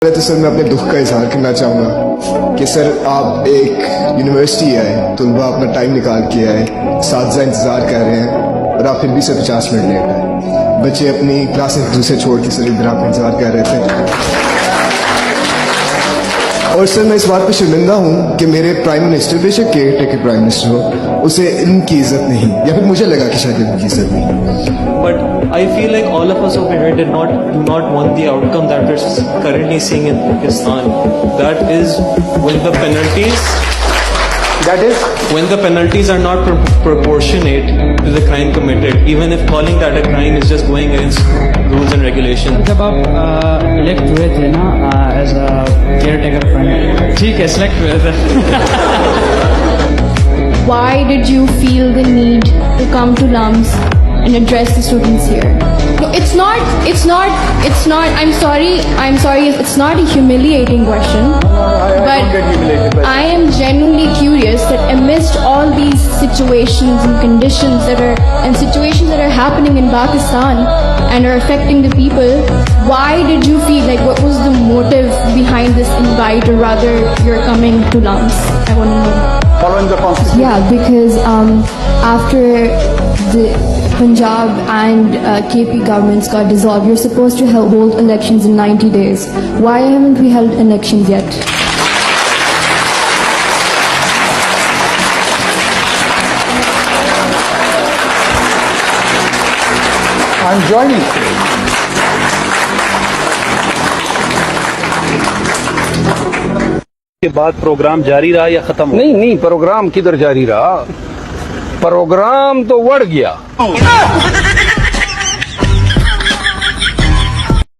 पहले तो सर मैं अपने दुख का इजहार करना चाहूँगा कि सर आप एक यूनिवर्सिटी आए, तलबा अपना टाइम निकाल के आए, साथी इंतज़ार कर रहे हैं और आप फिर भी सर 50 मिनट लेट आए। बच्चे अपनी क्लास एक दूसरे छोड़ के सर इधर आपका इंतज़ार कर रहे थे। और सर मैं इस बात पर शर्मिंदा हूँ कि मेरे प्राइम मिनिस्टर, बेशक केयर टेकर प्राइम मिनिस्टर हो, उसे इनकी इज्जत नहीं, या फिर मुझे लगा कि शायद इनकी इज्जत नहीं। But I feel like all of us over here do not want the outcome that we're currently seeing in Pakistan. That is when the penalties are not proportionate to the crime committed. Even if calling that a crime is just going against rules and regulations. जब आप elect हुए थे ना as a caretaker friend, ठीक है, select हुए थे। Why did you feel the need to come to LUMS and address the students here? No, it's not, I'm sorry, it's not a humiliating question, but I am genuinely curious that amidst all these situations and conditions that are happening in Pakistan and are affecting the people, why did you feel like, what was the motive behind this invite, or rather you're coming to LUMS? I want to know. Following the constitution? Yeah, because after the Punjab and KP governments got dissolved, you're supposed to hold elections in 90 days. Why haven't we held elections yet? I'm joining. के बाद programme जारी रहा या खत्म हो? नहीं, programme किधर जारी रहा, प्रोग्राम तो बढ़ गया।